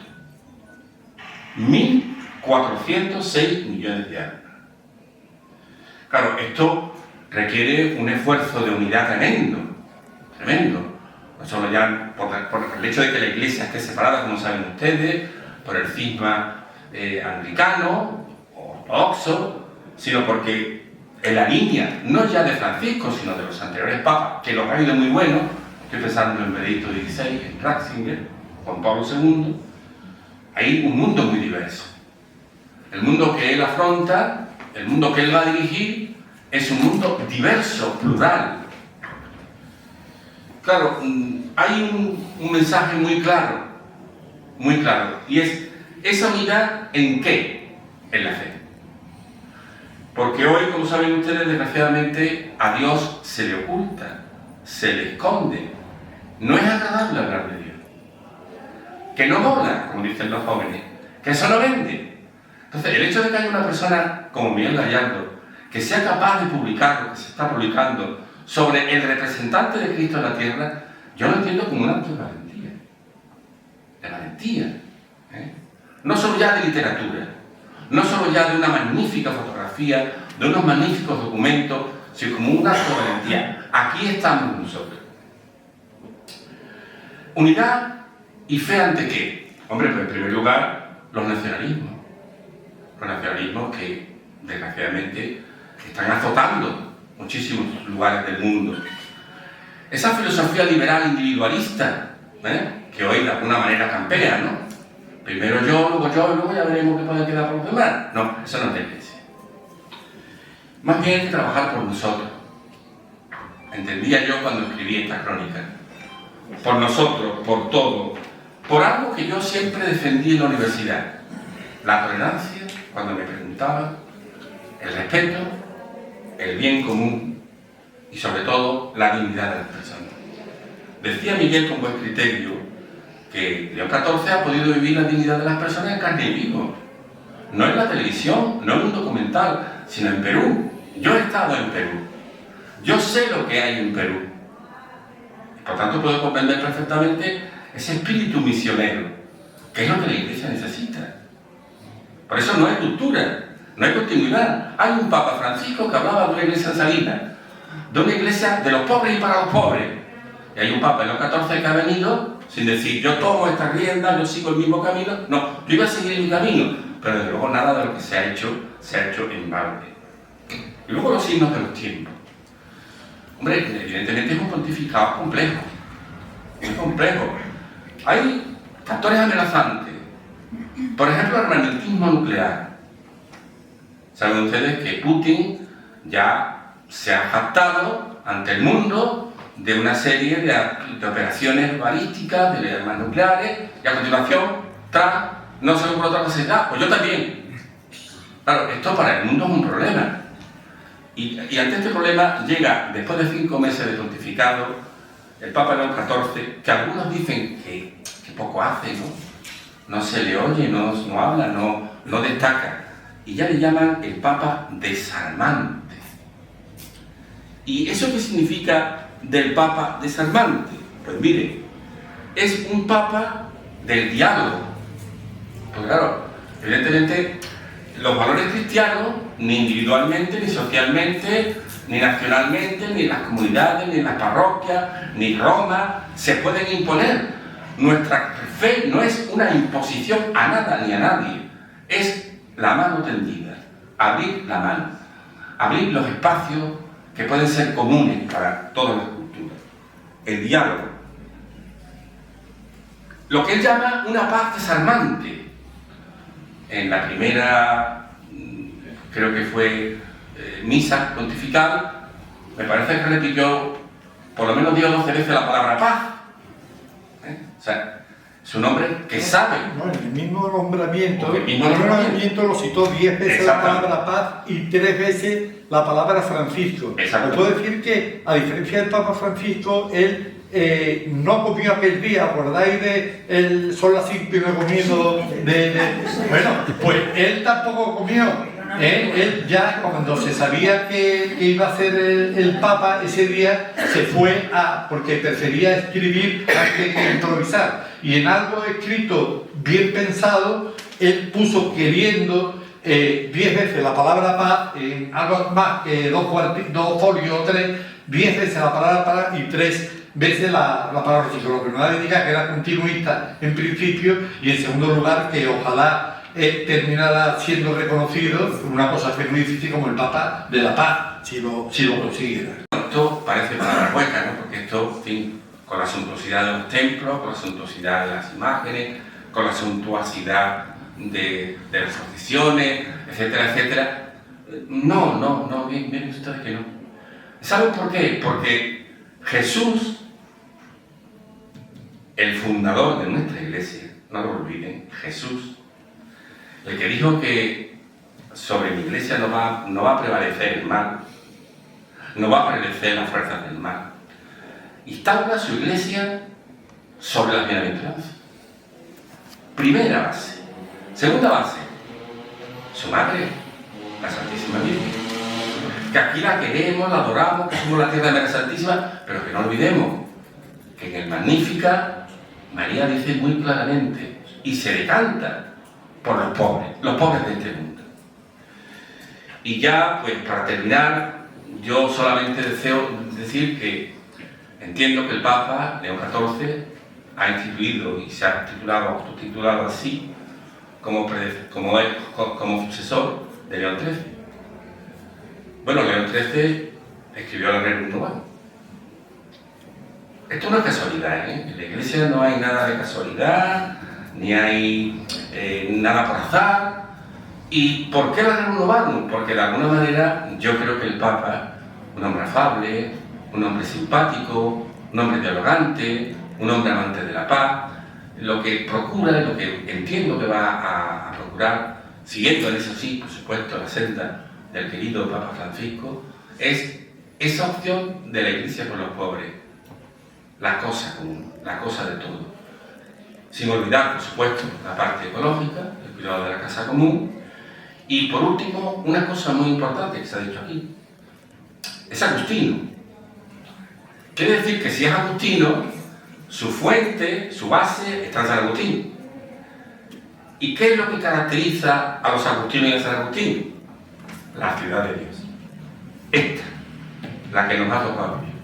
1.406 millones de almas. Claro, esto requiere un esfuerzo de unidad tremendo, tremendo. No solo ya por el hecho de que la Iglesia esté separada, como saben ustedes, por el cisma anglicano, ortodoxo, sino porque en la línea, no ya de Francisco, sino de los anteriores papas, que los ha habido muy buenos, estoy pensando en Benedicto XVI, en Ratzinger, Juan Pablo II, hay un mundo muy diverso. El mundo que él afronta, el mundo que él va a dirigir, es un mundo diverso, plural. Claro, hay un mensaje muy claro, y es esa unidad ¿en qué? En la fe. Porque hoy, como saben ustedes, desgraciadamente a Dios se le oculta, se le esconde. No es agradable hablar de Dios. Que no mola, como dicen los jóvenes, que eso no vende. Entonces, el hecho de que haya una persona como Miguel Gallardo, que sea capaz de publicar lo que se está publicando sobre el representante de Cristo en la tierra, yo lo entiendo como un acto de valentía. De valentía. No solo ya de literatura, no solo ya de una magnífica fotografía, de unos magníficos documentos, sino como un acto de valentía. Aquí estamos nosotros. Unidad y fe ante qué. Hombre, pues en primer lugar, los nacionalismos. Los nacionalismos que, desgraciadamente, están azotando muchísimos lugares del mundo. Esa filosofía liberal individualista, que hoy de alguna manera campea, ¿no? Primero yo, y luego ya veremos qué puede quedar por los demás. No, eso no es la Iglesia. Más bien hay que trabajar por nosotros. Entendía yo cuando escribí esta crónica. Por nosotros, por todo. Por algo que yo siempre defendí en la universidad. La tolerancia, cuando me preguntaban, el respeto, el bien común y sobre todo la dignidad de las personas. Decía Miguel con buen criterio que León XIV ha podido vivir la dignidad de las personas en carne y vivo. No en la televisión, no en un documental, sino en Perú. Yo he estado en Perú. Yo sé lo que hay en Perú. Por tanto, puedo comprender perfectamente ese espíritu misionero, que es lo que la Iglesia necesita. Por eso no hay ruptura, no hay continuidad. Hay un Papa Francisco que hablaba de una iglesia salina, de una iglesia de los pobres y para los pobres. Y hay un Papa, León XIV, que ha venido sin decir, yo tomo esta rienda, yo sigo el mismo camino. No, yo iba a seguir mi camino, pero desde luego nada de lo que se ha hecho se ha hecho en balde. Y luego los signos de los tiempos. Hombre, evidentemente es un pontificado complejo, muy complejo. Hay factores amenazantes. Por ejemplo, el hermanentismo nuclear. Saben ustedes que Putin ya se ha jactado ante el mundo de una serie de operaciones balísticas, de armas nucleares, y a continuación, Trump no se ocurre otra cosa, pues yo también. Claro, esto para el mundo es un problema. Y ante este problema llega, después de 5 meses de pontificado, el Papa León XIV, que algunos dicen que poco hace, no se le oye, no habla, no destaca, y ya le llaman el Papa desarmante. ¿Y eso qué significa del Papa desarmante? Pues mire, es un Papa del diálogo. Pues claro, evidentemente los valores cristianos, ni individualmente, ni socialmente, ni nacionalmente, ni en las comunidades, ni en las parroquias, ni Roma, se pueden imponer. Nuestra fe no es una imposición a nada ni a nadie, es la mano tendida, abrir la mano, abrir los espacios que pueden ser comunes para todas las culturas. El diálogo. Lo que él llama una paz desarmante. En la primera, creo que fue misa pontifical, me parece que repitió por lo menos 10 o 12 veces la palabra paz. O sea, es un hombre que sabe.
No, en el mismo nombramiento,
lo
citó 10 veces la palabra paz y 3 veces la palabra Francisco. Me puedo decir que, a diferencia del Papa Francisco, él no comió aquel día, ¿acordáis de son las 5 y no he comido? Bueno, pues él tampoco comió. Él ya, cuando se sabía que iba a ser el Papa ese día, se fue porque prefería escribir antes que improvisar. Y en algo escrito bien pensado, él puso queriendo 10 veces la palabra paz, en algo más que 2 folios o 3, 10 veces la palabra paz y 3 veces la palabra Francisco. Lo que nos indica que era continuista en principio y en segundo lugar que ojalá terminara siendo reconocido, una cosa que es muy difícil, como el Papa de la Paz, si lo consiguiera.
Esto parece palabra hueca, ¿no? Porque esto, en fin, con la suntuosidad de los templos, con la suntuosidad de las imágenes, con la suntuosidad de las procesiones, etcétera, etcétera. No, miren ustedes que no. ¿Saben por qué? Porque Jesús, el fundador de nuestra iglesia, no lo olviden, Jesús, el que dijo que sobre mi iglesia no va a prevalecer el mal, no va a prevalecer las fuerzas del mal, instaura su iglesia sobre las bienaventuranzas. Primera base. Segunda base, su madre, la Santísima Virgen. Que aquí la queremos, la adoramos, que somos la tierra de María Santísima, pero que no olvidemos que en el Magnífica María dice muy claramente y se decanta por los pobres de este mundo. Y ya, pues para terminar, yo solamente deseo decir que entiendo que el Papa León XIV ha instituido y se ha autotitulado así como sucesor de León XIII. Bueno, León XIII escribió el Rerum Novarum. Esto no es casualidad, ¿eh? En la Iglesia no hay nada de casualidad, ni hay nada por azar. ¿Y por qué el Rerum Novarum? Porque de alguna manera yo creo que el Papa, un hombre afable, un hombre simpático, un hombre dialogante, un hombre amante de la paz, lo que procura y lo que entiendo que va a procurar, siguiendo en eso sí, por supuesto, la senda del querido Papa Francisco, es esa opción de la Iglesia por los pobres, la cosa común, la cosa de todo. Sin olvidar, por supuesto, la parte ecológica, el cuidado de la casa común, y por último, una cosa muy importante que se ha dicho aquí, es agustino. Quiere decir que si es agustino, su fuente, su base está en San Agustín. ¿Y qué es lo que caracteriza a los agustinos y a San Agustín? La ciudad de Dios. Esta, la que nos ha tocado vivir.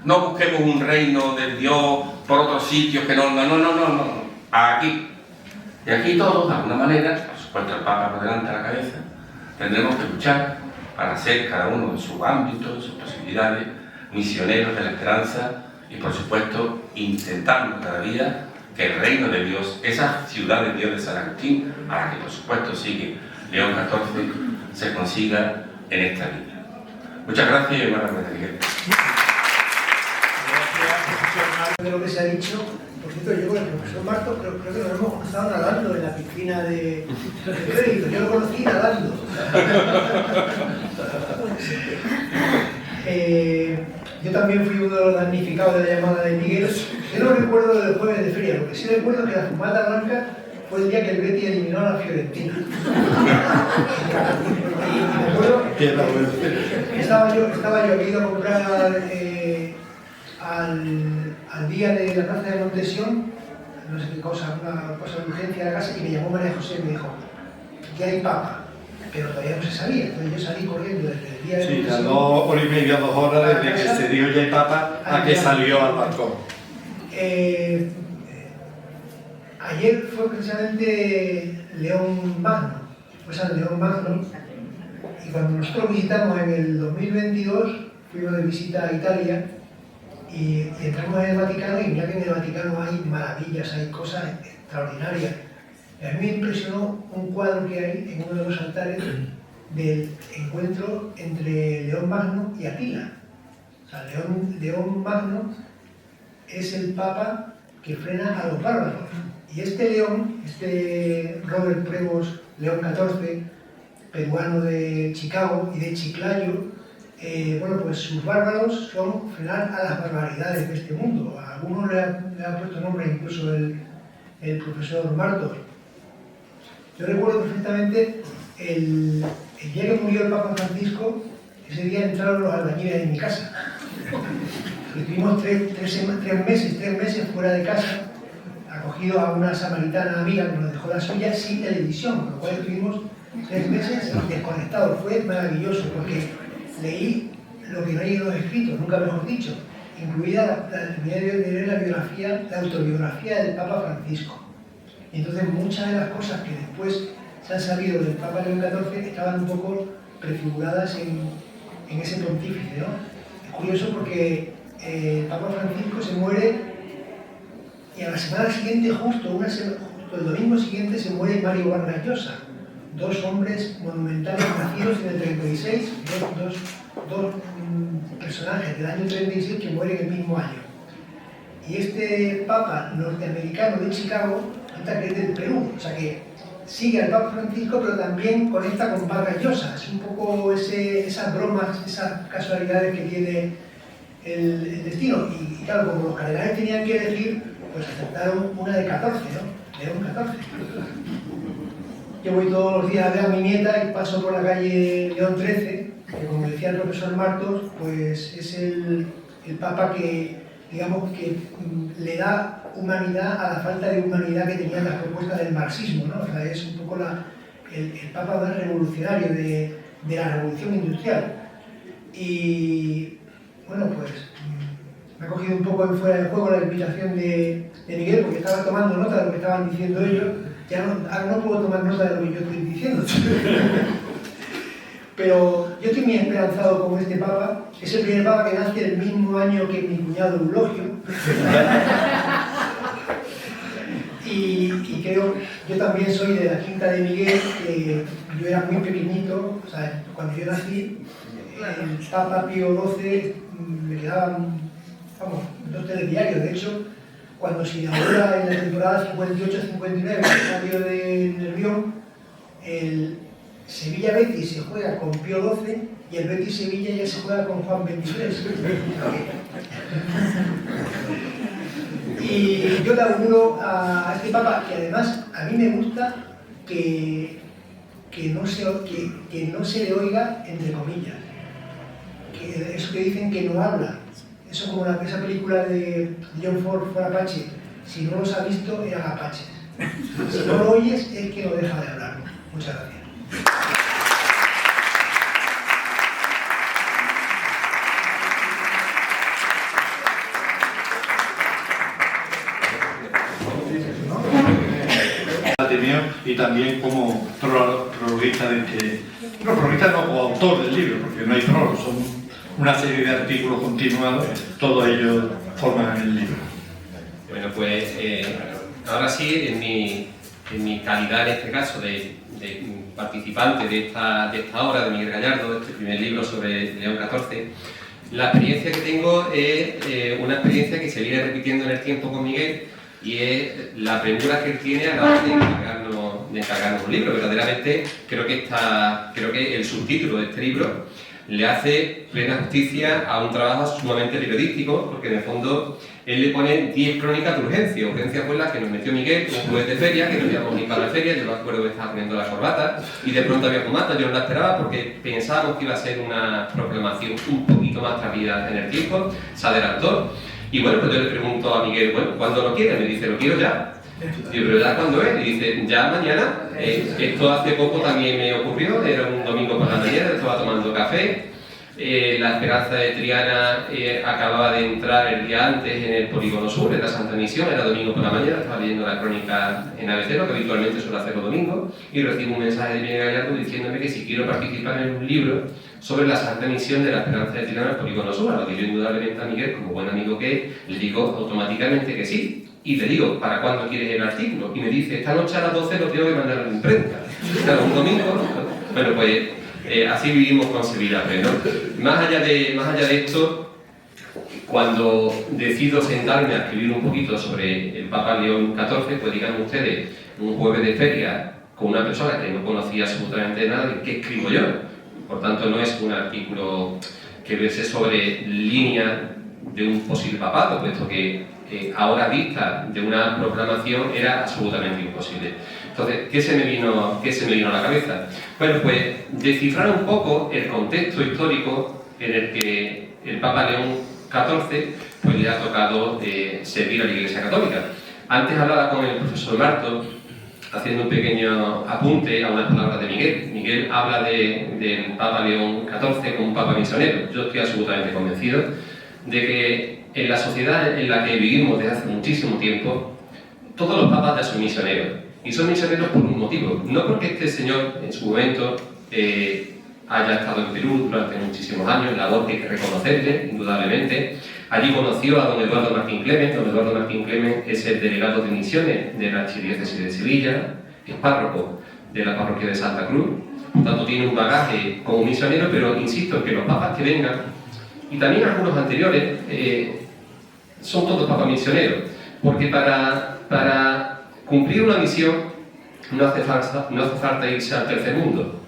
No busquemos un reino de Dios por otros sitios que no. Aquí. Y aquí todos, de alguna manera, por supuesto el Papa por delante a la cabeza, tendremos que luchar para ser cada uno en su ámbito, en sus posibilidades, misioneros de la esperanza y, por supuesto, intentando cada día que el reino de Dios, esa ciudad de Dios de San Agustín, a la que por supuesto sigue León XIV, se consiga en esta línea. Muchas gracias y buenas noches, Miguel.
De lo que se ha dicho, por cierto, yo con el profesor Marto creo que nos hemos cruzado nadando en la piscina de crédito. Yo lo conocí nadando. Yo también fui uno de los damnificados de la llamada de Miguel. Yo no recuerdo del jueves de feria, lo que sí recuerdo es que la fumata blanca fue el día que el Betis eliminó a la Fiorentina. Y me acuerdo que estaba yo había ido a comprar al día de la plaza de Montesión, no sé qué cosa, una cosa de urgencia de la casa, y me llamó María José y me dijo, ya hay papa, pero todavía no se sabía. Entonces yo salí corriendo desde el día de
Sí,
Montesión.
las 2 horas y media, 2 horas desde que se dijo ya hay papa a que salió al balcón.
Ayer fue precisamente León Magno, fue San León Magno, y cuando nosotros visitamos en el 2022, fuimos de visita a Italia y entramos en el Vaticano, y mira que en el Vaticano hay maravillas, hay cosas extraordinarias. Y a mí me impresionó un cuadro que hay en uno de los altares del encuentro entre León Magno y Atila. O sea, León Magno es el papa que frena a los bárbaros. Y este León, este Robert Prevost León XIV, peruano de Chicago y de Chiclayo, bueno, pues sus bárbaros son frenar a las barbaridades de este mundo. A algunos le ha puesto nombre incluso el profesor Martos. Yo recuerdo perfectamente el día que murió el Papa Francisco, ese día entraron los albañiles en mi casa. Y tuvimos tres meses fuera de casa, acogidos a una samaritana amiga que nos dejó la suya sin televisión, con lo cual estuvimos 3 meses desconectados. Fue maravilloso porque leí lo que no hay en los escritos, nunca mejor dicho, incluida la autobiografía del Papa Francisco. Y entonces muchas de las cosas que después se han sabido del Papa León XIV estaban un poco prefiguradas en ese pontífice, ¿no? Es curioso porque el Papa Francisco se muere y a la semana siguiente, justo el domingo siguiente, se muere Mario Vargas Llosa. 2 hombres monumentales nacidos en el 36, dos personajes del año 36 que mueren el mismo año. Y este Papa norteamericano de Chicago, que es del Perú, o sea que sigue al Papa Francisco, pero también conecta con Vargas Llosa. Es un poco esas bromas, esas casualidades que tiene el destino. Y claro, como los cardenales tenían que elegir, pues aceptaron una de 14, ¿no? León 14. Yo voy todos los días a ver a mi nieta y paso por la calle León XIII, que como decía el profesor Martos, pues es el Papa que, digamos, que le da humanidad a la falta de humanidad que tenían las propuestas del marxismo, ¿no? O sea, es un poco el Papa más revolucionario de la revolución industrial. Y bueno, pues me ha cogido un poco en fuera de juego la invitación de Miguel, porque estaba tomando nota de lo que estaban diciendo ellos. Ya no puedo tomar nota de lo que yo estoy diciendo. Pero yo estoy muy esperanzado con este Papa. Es el primer Papa que nace el mismo año que mi cuñado Eulogio. Y creo, yo también soy de la quinta de Miguel, que yo era muy pequeñito, o sea, cuando yo nací, el Papa Pío XII me quedaban, vamos, 2 telediarios. De hecho, cuando se inaugura en la temporada 58-59 el estadio de Nervión, el Sevilla-Betis se juega con Pío XII y el Betis-Sevilla ya se juega con Juan XXIII. Y yo le auguro a este Papa, que además a mí me gusta que no se le oiga entre comillas. Que eso que dicen que no habla. Eso como esa película de John Ford, For Apache. Si no los ha visto, eran apaches. Si no lo oyes, es que no deja de hablar. Muchas gracias.
Ateneo y también como prologuista de este... No, prologuista no, como autor del libro, porque no hay prólogo, son una serie de artículos continuados, todos ellos forman el libro.
Bueno, pues ahora sí, en mi calidad, en este caso, de participante de esta obra de Miguel Gallardo, de este primer libro sobre León XIV, la experiencia que tengo es una experiencia que se viene repitiendo en el tiempo con Miguel, y es la premura que él tiene a la hora de encargarnos un libro. Verdaderamente creo que el subtítulo de este libro le hace plena justicia a un trabajo sumamente periodístico, porque en el fondo él le pone 10 crónicas de urgencia. Urgencia fue la que nos metió Miguel un jueves de feria, que no habíamos ni para la feria. Yo me acuerdo que estaba poniendo la corbata y de pronto había fumata. Yo no la esperaba porque pensábamos que iba a ser una proclamación un poquito más traída en el tiempo. Se adelantó. Y bueno, pues yo le pregunto a Miguel, bueno, ¿cuándo lo quiere? Me dice, lo quiero ya. Digo, ¿pero ya cuándo es? Y dice, ya mañana. Esto hace poco también me ocurrió, era un domingo por la mañana, estaba tomando café. La Esperanza de Triana acababa de entrar el día antes en el Polígono Sur, en la Santa Misión, era domingo por la mañana, estaba leyendo la crónica en ABC, lo que habitualmente suelo hacer los domingos, y recibo un mensaje de Miguel Gallardo diciéndome que si quiero participar en un libro sobre la Santa Misión de la Esperanza de Triana al Polígono Sur, a lo que yo indudablemente a Miguel, como buen amigo que es, le digo automáticamente que sí. Y le digo, ¿para cuándo quieres el artículo? Y me dice, esta noche a las 12 lo tengo que mandar a la imprenta. Claro, un domingo, ¿no? Bueno, pues así vivimos con Sevilla, ¿no? Más allá de esto, cuando decido sentarme a escribir un poquito sobre el Papa León XIV, pues digan ustedes, un jueves de feria con una persona que no conocía absolutamente nada, ¿qué escribo yo? Por tanto, no es un artículo que verse sobre línea de un posible papado, puesto que ahora vista de una proclamación era absolutamente imposible. Entonces, ¿qué se me vino a la cabeza? Bueno, pues descifrar un poco el contexto histórico en el que el Papa León XIV pues, le ha tocado servir a la Iglesia Católica. Antes hablaba con el profesor Marto, haciendo un pequeño apunte a unas palabras de Miguel. Miguel habla del Papa León XIV como un Papa misionero. Yo estoy absolutamente convencido de que en la sociedad en la que vivimos desde hace muchísimo tiempo, todos los papas ya son misioneros. Y son misioneros por un motivo. No porque este señor, en su momento, haya estado en Perú durante muchísimos años, labor que hay que reconocerle, indudablemente. Allí conoció a don Eduardo Martín Clement. Don Eduardo Martín Clement es el delegado de misiones de la Archidiócesis de Sevilla, es párroco de la parroquia de Santa Cruz. Por tanto, tiene un bagaje como misionero, pero insisto que los papas que vengan, y también algunos anteriores, son todos papas misioneros, porque para cumplir una misión no hace falta irse al tercer mundo.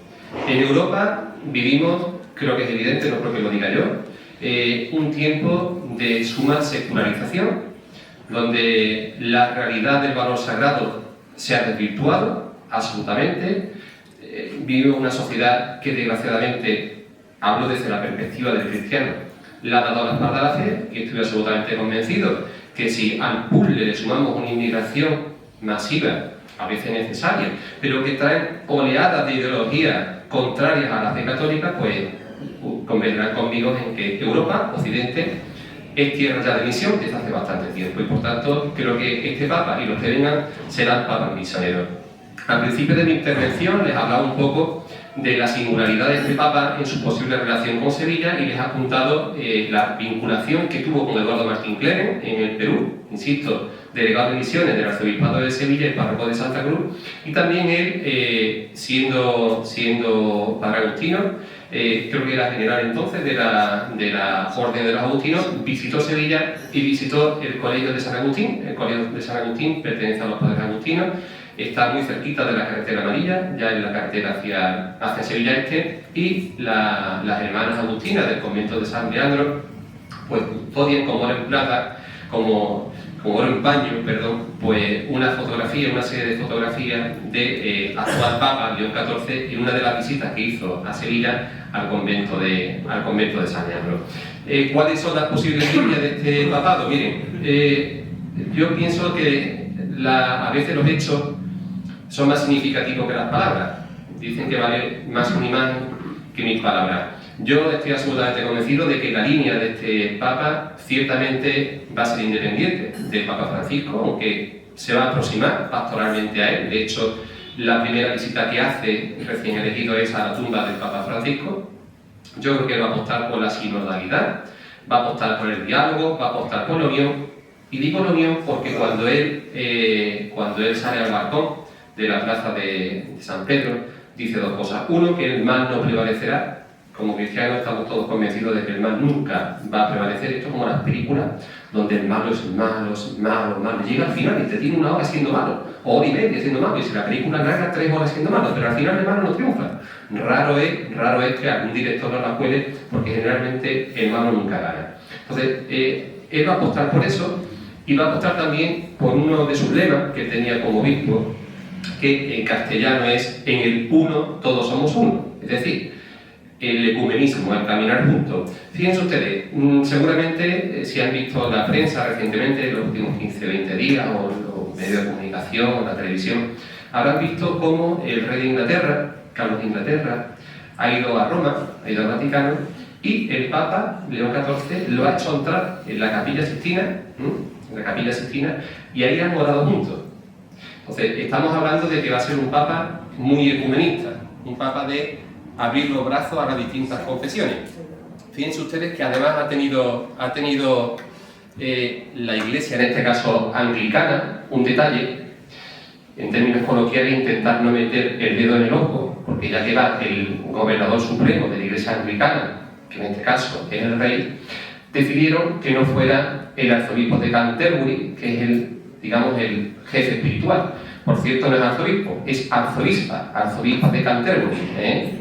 En Europa vivimos, creo que es evidente, no creo que lo diga yo, un tiempo de suma secularización, donde la realidad del valor sagrado se ha desvirtuado absolutamente. Vivimos una sociedad que desgraciadamente, hablo desde la perspectiva del cristiano, le ha dado la espalda a la fe, y estoy absolutamente convencido que si al puzzle le sumamos una inmigración masiva, a veces necesaria, pero que trae oleadas de ideologías contrarias a la fe católica, pues convendrán conmigo en que Europa, Occidente, es tierra ya de misión desde hace bastante tiempo, y por tanto creo que este Papa y los que vengan serán papas misioneros. Al principio de mi intervención les hablaba un poco de la singularidad de este Papa en su posible relación con Sevilla, y les he apuntado la vinculación que tuvo con Eduardo Martín Clement en el Perú, insisto, delegado de misiones del Arzobispado de Sevilla y párroco de Santa Cruz, y también él, siendo padre agustino, creo que era general entonces de la Orden de los Agustinos, visitó Sevilla y visitó el Colegio de San Agustín. El Colegio de San Agustín pertenece a los padres agustinos, está muy cerquita de la carretera amarilla, ya en la carretera hacia Sevilla Este, y las hermanas agustinas del convento de San Leandro pues custodian como oro en plata, como oro en paño, perdón, pues una serie de fotografías de actual Papa León XIV en una de las visitas que hizo a Sevilla al convento de San Leandro. ¿Cuáles son las posibles líneas de este papado? Miren, yo pienso que a veces los hechos son más significativos que las palabras. Dicen que vale más una imagen que 1000 palabras. Yo estoy absolutamente convencido de que la línea de este Papa ciertamente va a ser independiente del Papa Francisco, aunque se va a aproximar pastoralmente a él. De hecho, la primera visita que hace recién elegido es a la tumba del Papa Francisco. Yo creo que va a apostar por la sinodalidad, va a apostar por el diálogo, va a apostar por la unión. Y digo la unión porque cuando él sale al balcón de la plaza de San Pedro, dice dos cosas. Uno, que el mal no prevalecerá. Como cristianos estamos todos convencidos de que el mal nunca va a prevalecer. Esto es como las películas donde el malo es malo, es malo, malo. Llega al final y te tiene una hora siendo malo, o hora y media siendo malo, y si la película narra 3 horas siendo malo, pero al final el malo no triunfa. Raro es que algún director no la cuele, porque generalmente el malo nunca gana. Entonces, él va a apostar por eso, y va a apostar también por uno de sus lemas que tenía como obispo, que en castellano es: en el uno todos somos uno. Es decir, el ecumenismo, el caminar juntos. Fíjense ustedes, seguramente si han visto la prensa recientemente, los últimos 15-20 días, o los medios de comunicación, o la televisión, habrán visto cómo el rey de Inglaterra, Carlos de Inglaterra, ha ido a Roma, ha ido al Vaticano, y el Papa, León XIV, lo ha hecho entrar en la Capilla Sixtina, y ahí han orado juntos. Entonces, estamos hablando de que va a ser un Papa muy ecumenista, un Papa de abrir los brazos a las distintas confesiones. Fíjense ustedes que además ha tenido la Iglesia, en este caso anglicana, un detalle, en términos coloquiales, intentar no meter el dedo en el ojo, porque ya que va el gobernador supremo de la Iglesia anglicana, que en este caso es el rey, decidieron que no fuera el arzobispo de Canterbury, que es el jefe espiritual. Por cierto, no es arzobispo, es arzobispa de Canterbury.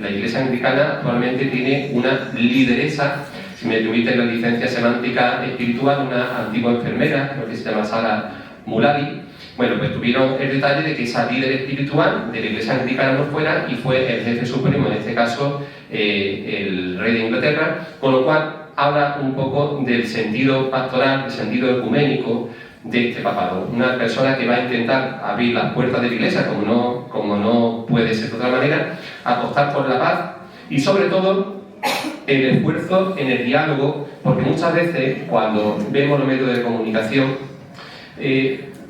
La Iglesia anglicana actualmente tiene una lideresa, si me permiten la licencia semántica espiritual, una antigua enfermera, creo que se llama Sarah Mulally. Bueno, pues tuvieron el detalle de que esa líder espiritual de la Iglesia anglicana no fuera, y fue el jefe supremo, en este caso el rey de Inglaterra, con lo cual habla un poco del sentido pastoral, del sentido ecuménico de este papado. Una persona que va a intentar abrir las puertas de la Iglesia, como no puede ser de otra manera, apostar por la paz y sobre todo el esfuerzo en el diálogo, porque muchas veces cuando vemos los medios de comunicación,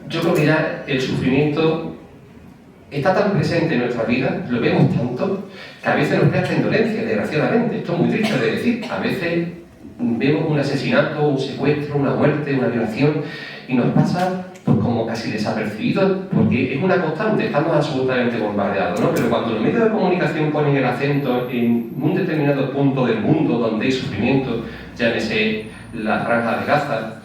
yo creo que ya el sufrimiento está tan presente en nuestra vida, lo vemos tanto, que a veces nos crea hasta indolencia, desgraciadamente. Esto es muy triste de decir. A veces vemos un asesinato, un secuestro, una muerte, una violación, y nos pasa pues como casi desapercibido, porque es una constante, estamos absolutamente bombardeados, ¿no? Pero cuando los medios de comunicación ponen el acento en un determinado punto del mundo donde hay sufrimiento, llámese la franja de Gaza,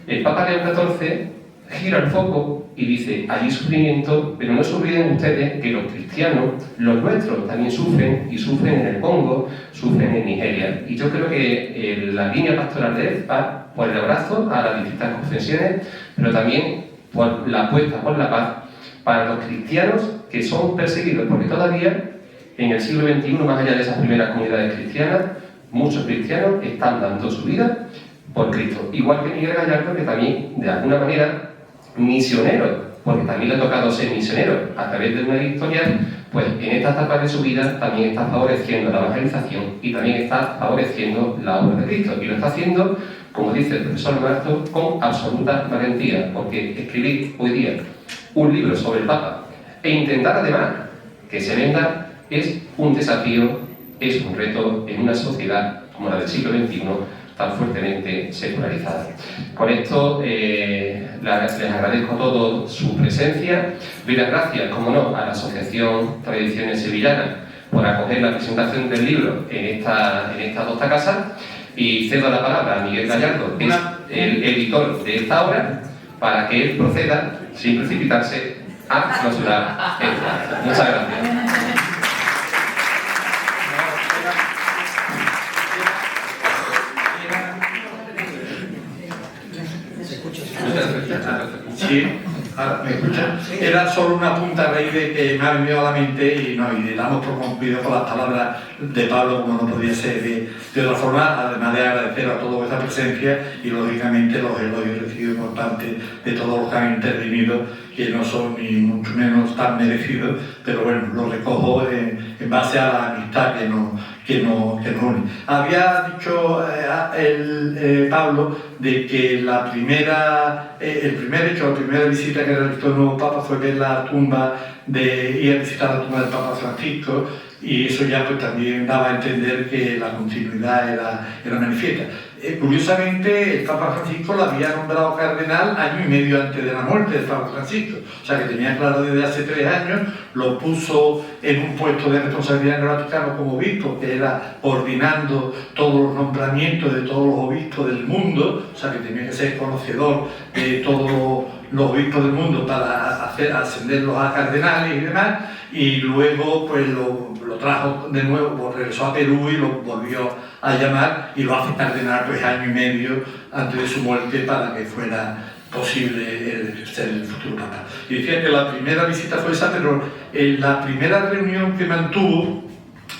el Papa León XIV gira el foco y dice: hay sufrimiento, pero no se olviden ustedes que los cristianos, los nuestros, también sufren, y sufren en el Congo, sufren en Nigeria. Y yo creo que la línea pastoral de él va por el abrazo a las distintas confesiones, pero también por la apuesta por la paz para los cristianos que son perseguidos, porque todavía en el siglo XXI, más allá de esas primeras comunidades cristianas, muchos cristianos están dando su vida por Cristo. Igual que Miguel Gallardo, que también, de alguna manera, misionero, porque también le ha tocado ser misionero a través de una editorial, pues en esta etapa de su vida también está favoreciendo la evangelización y también está favoreciendo la obra de Cristo, y lo está haciendo, como dice el profesor Marto, con absoluta valentía, porque escribir hoy día un libro sobre el Papa e intentar además que se venda es un desafío, es un reto en una sociedad como la del siglo XXI, tan fuertemente secularizada. Con esto les agradezco a todos su presencia. Doy las gracias, como no, a la Asociación Tradiciones Sevillanas por acoger la presentación del libro en esta docta casa, y cedo la palabra a Miguel Gallardo, que es el editor de esta obra, para que él proceda, sin precipitarse, a clausurar esta. Muchas gracias.
Sí, ahora me escuchan. Era solo una punta a raíz de que me ha venido a la mente y le damos por concluido con las palabras de Pablo, como no podía ser de otra forma, además de agradecer a todos vuestra presencia y lógicamente los elogios recibidos por parte de todos los que han intervenido, que no son ni mucho menos tan merecidos, pero bueno, los recojo en base a la amistad que nos une. Había dicho Pablo de que el primer hecho, la primera visita que realizó el nuevo Papa fue ver la tumba ir a visitar la tumba del Papa Francisco, y eso ya pues también daba a entender que la continuidad era manifiesta. Curiosamente, el Papa Francisco lo había nombrado cardenal año y medio antes de la muerte del Papa Francisco, o sea que tenía claro desde hace 3 años, lo puso en un puesto de responsabilidad en el Vaticano como obispo, que era coordinando todos los nombramientos de todos los obispos del mundo, o sea que tenía que ser conocedor de todos los obispos del mundo para ascenderlos a cardenales y demás, y luego pues lo trajo de nuevo, regresó a Perú y lo volvió a llamar y lo hace cardenal pues año y medio antes de su muerte para que fuera posible ser el futuro Papa. Y decía que la primera visita fue esa, pero la primera reunión que mantuvo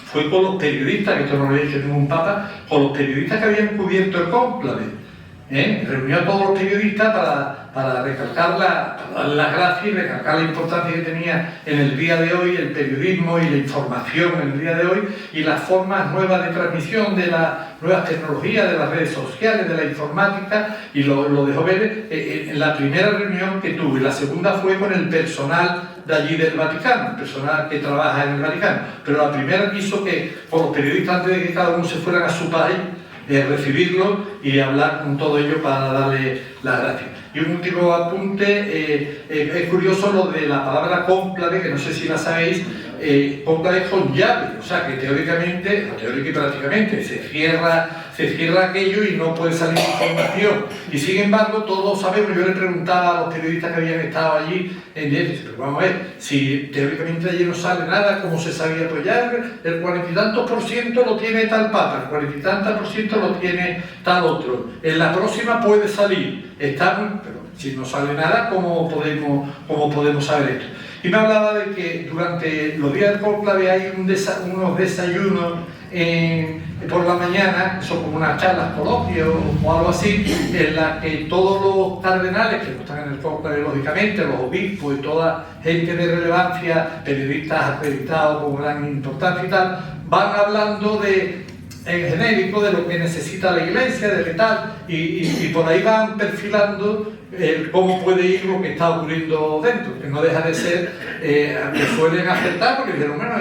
fue con los periodistas, que esto no lo he dicho ningún Papa, con los periodistas que habían cubierto el cónclave. Reunió a todos los periodistas para recalcar las gracias y recalcar la importancia que tenía en el día de hoy el periodismo y la información en el día de hoy, y las formas nuevas de transmisión de las nuevas tecnologías, de las redes sociales, de la informática, y lo dejó ver en la primera reunión que tuve. La segunda fue con el personal de allí del Vaticano, el personal que trabaja en el Vaticano, pero la primera quiso que con los periodistas, antes de que cada uno se fueran a su país, recibirlo y hablar con todo ello para darle las gracias. Y un último apunte, es curioso lo de la palabra cónclave, que no sé si la sabéis. Cónclave es con llave, o sea que teóricamente, teórica y prácticamente, se cierra aquello y no puede salir información. Y sin embargo, todos sabemos, yo le preguntaba a los periodistas que habían estado allí en directo, pero vamos a ver, si teóricamente allí no sale nada, ¿cómo se sabía? Pues ya el 40 y tantos % lo tiene tal Papa, el 40 y tantos % lo tiene tal otro. En la próxima puede salir, pero si no sale nada, ¿cómo podemos saber esto? Y me hablaba de que durante los días del cónclave hay unos desayunos por la mañana, son como unas charlas, coloquios o algo así, en las que todos los cardenales, que no están en el cónclave lógicamente, los obispos y toda gente de relevancia, periodistas acreditados con gran importancia y tal, van hablando en genérico de lo que necesita la Iglesia, de qué tal, y por ahí van perfilando cómo puede ir lo que está ocurriendo dentro, que no deja de ser, que suelen acertar, porque dijeron, bueno,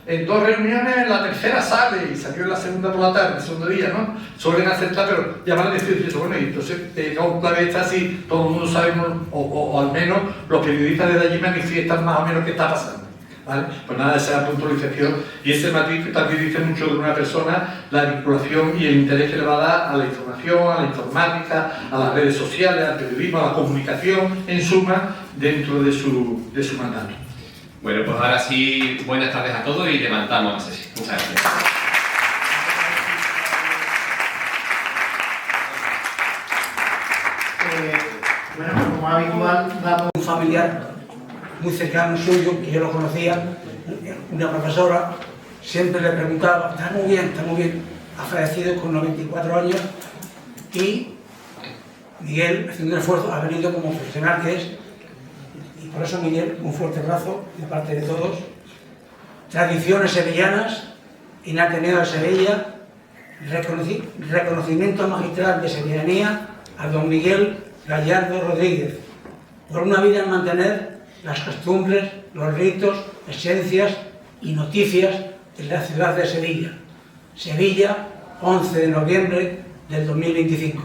en dos reuniones, en la tercera sale, y salió en la segunda por la tarde, el segundo día, ¿no? Suelen acertar, pero ya van a decir eso, bueno, y entonces, cónclave está así, todo el mundo sabe, o al menos los periodistas de allí manifiestan más o menos qué está pasando. ¿Vale? Pues nada, esa puntualización y ese matiz que también dice mucho de una persona, la vinculación y el interés que le va a dar a la información, a la informática, a las redes sociales, al periodismo, a la comunicación, en suma, dentro de su mandato.
Bueno, pues ahora sí, buenas tardes a todos y levantamos la sesión. Muchas gracias.
Bueno, como habitual, damos
Un familiar muy cercano suyo, que yo lo conocía, una profesora, siempre le preguntaba, está muy bien, ha fallecido con 94 años, y Miguel, haciendo un esfuerzo, ha venido como profesional que es, y por eso Miguel, un fuerte abrazo de parte de todos. Tradiciones sevillanas, en Ateneo de Sevilla, reconocimiento magistral de sevillanía a don Miguel Gallardo Rodríguez, por una vida en mantener las costumbres, los ritos, esencias y noticias de la ciudad de Sevilla. Sevilla, 11 de noviembre del 2025.